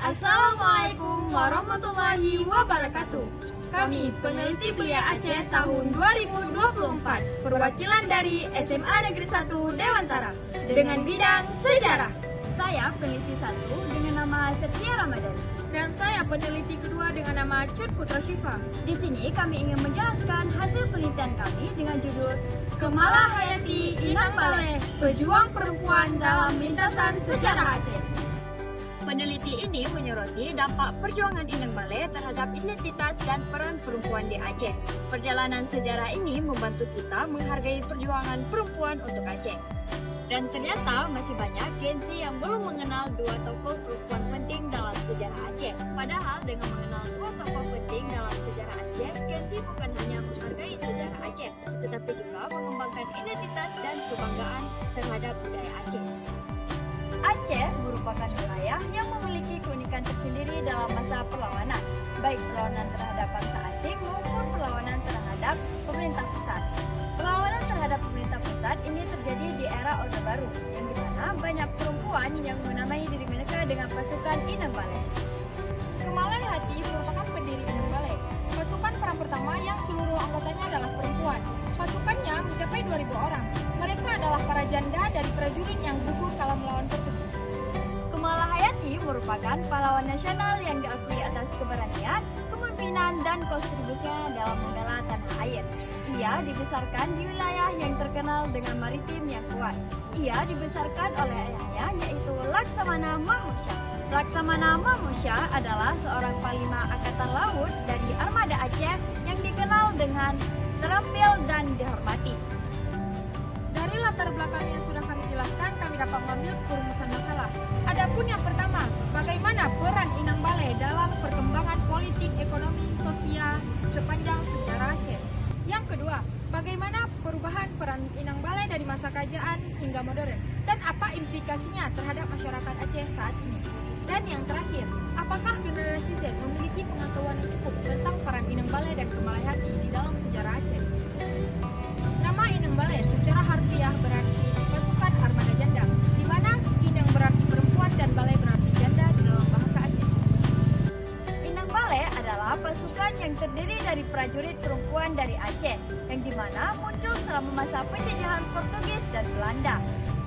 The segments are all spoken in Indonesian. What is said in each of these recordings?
Assalamualaikum warahmatullahi wabarakatuh. Kami peneliti Belia Aceh tahun 2024, perwakilan dari SMA Negeri 1 Dewantara dengan bidang sejarah. Saya peneliti 1 dengan nama Setia Ramadan. Dan saya peneliti kedua dengan nama Cut Putra Syifa. Di sini kami ingin menjelaskan hasil penelitian kami dengan judul Kemala Hayati Inang Baleh, pejuang perempuan dalam lintasan sejarah Aceh. Peneliti ini menyoroti dampak perjuangan Inang Baleh terhadap identitas dan peran perempuan di Aceh. Perjalanan sejarah ini membantu kita menghargai perjuangan perempuan untuk Aceh. Dan ternyata masih banyak Gen Z yang belum mengenal dua tokoh perempuan penting dalam sejarah Aceh. Padahal dengan mengenal dua tokoh penting dalam sejarah Aceh, Gen Z bukan hanya menghargai sejarah Aceh, tetapi juga mengembangkan identitas dan kebanggaan terhadap budaya Aceh. Aceh merupakan wilayah yang memiliki keunikan tersendiri dalam masa perlawanan, baik perlawanan terhadap bangsa asing maupun perlawanan terhadap pemerintah pusat. Perlawanan terhadap pemerintah pusat ini terjadi di era Orde Baru, yang dimana banyak perempuan yang menamai diri mereka dengan pasukan Inang Baleh. Kemala Hayati merupakan pendiri Inang Baleh, pasukan perang pertama yang seluruh anggotanya adalah perempuan. Pasukannya mencapai 2.000 orang. Mereka adalah para janda dari prajurit yang gugur kala melawan Portugis. Kemala Hayati merupakan pahlawan nasional yang diakui atas keberanian, kepemimpinan, dan kontribusinya dalam membela tanah air. Ia dibesarkan di wilayah yang terkenal dengan maritim yang kuat. Ia dibesarkan oleh ayahnya, yaitu Laksamana Mahmud Syah. Laksamana Mahmud Syah adalah seorang panglima angkatan laut dari Armada Aceh yang dikenal dengan terampil dan dihormati. Dari latar belakang yang sudah kami jelaskan, kami dapat mengambil perumusan masalah. Adapun yang pertama, bagaimana peran Inang Baleh dalam perkembangan politik, ekonomi, sosial sepanjang sejarah Aceh. Yang kedua, bagaimana perubahan peran Inang Baleh dari masa kerajaan hingga modern, dan apa implikasinya terhadap masyarakat Aceh saat ini. Dan yang terakhir, apakah generasi Z memiliki pengetahuan yang cukup tentang peran Inang Baleh dan Kemala Hayati di dalam sejarah Aceh? Nama Inang Baleh secara harfiah berarti pasukan armada janda, di mana Inang berarti perempuan dan Baleh berarti janda di dalam bahasa Aceh. Inang Baleh adalah pasukan yang terdiri dari prajurit perempuan dari Aceh, yang dimana muncul selama masa penjajahan Portugis dan Belanda.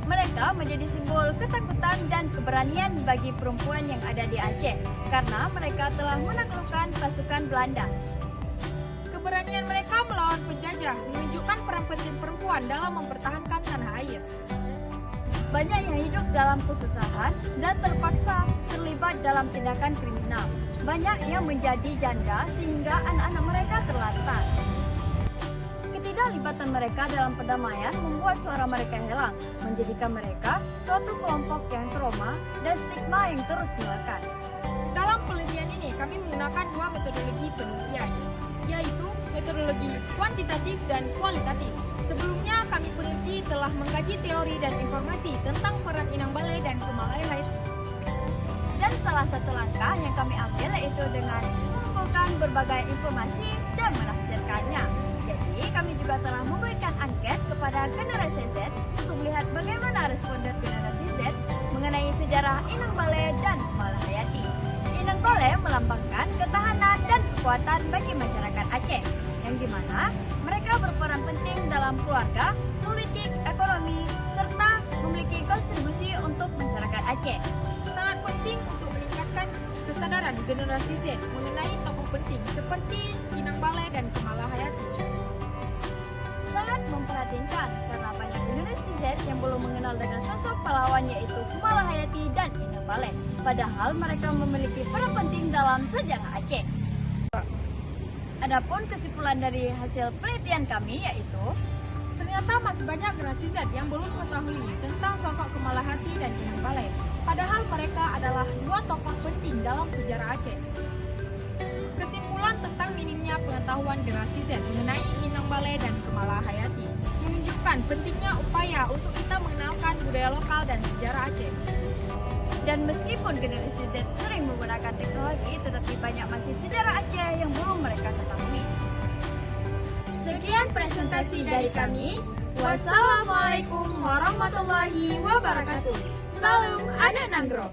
Mereka menjadi simbol ketakutan dan keberanian bagi perempuan yang ada di Aceh, karena mereka telah menaklukkan pasukan Belanda. Keberanian mereka melawan penjajah menunjukkan peran penting perempuan dalam mempertahankan tanah air. Banyak yang hidup dalam kesusahan dan terpaksa terlibat dalam tindakan kriminal. Banyak yang menjadi janda sehingga anak-anak mereka terlantar. Ketidaklibatan mereka dalam perdamaian membuat suara mereka hilang, menjadikan mereka suatu kelompok yang trauma dan stigma yang terus melekat. Dalam penelitian ini, kami menggunakan dua metodologi penelitian, yaitu metodologi kuantitatif dan kualitatif. Sebelumnya, kami peneliti telah mengkaji teori dan informasi tentang peran Inang Baleh dan Kemala Hayati. Dan salah satu langkah yang kami ambil yaitu dengan mengumpulkan berbagai informasi dan menafsirkannya. Jadi, kami juga telah memberikan angket kepada generasi Z untuk melihat bagaimana respon dari generasi Z mengenai sejarah Inang Baleh dan Kemala Hayati. Inang Baleh melambangkan ketahanan dan kekuatan bagi masyarakat Aceh, yang dimana mereka berperan penting dalam keluarga, politik, ekonomi, serta memiliki kontribusi untuk masyarakat Aceh. Sangat penting untuk meningkatkan kesadaran generasi Z mengenai tokoh penting seperti Inang Baleh dan Kemala Hayati. Sangat memperhatinkan karena banyak generasi Z yang belum mengenal dengan sosok pahlawan yaitu Kemala Hayati dan Inang Baleh. Padahal mereka memiliki peran penting dalam sejarah Aceh. Adapun kesimpulan dari hasil penelitian kami yaitu Ternyata masih banyak generasi Z yang belum mengetahui tentang sosok Kemala Hayati dan Inang Baleh. Padahal mereka adalah dua tokoh penting dalam sejarah Aceh. Kesimpulan tentang minimnya pengetahuan generasi Z mengenai Inang Baleh dan Kemala Hayati menunjukkan pentingnya upaya untuk kita mengenalkan budaya lokal dan sejarah Aceh. Dan meskipun generasi Z sering menggunakan teknologi, tetapi banyak masih sejarah Aceh yang belum mereka ketahui. Sekian presentasi dari kami. Wassalamualaikum warahmatullahi wabarakatuh. Salam anak Nanggro.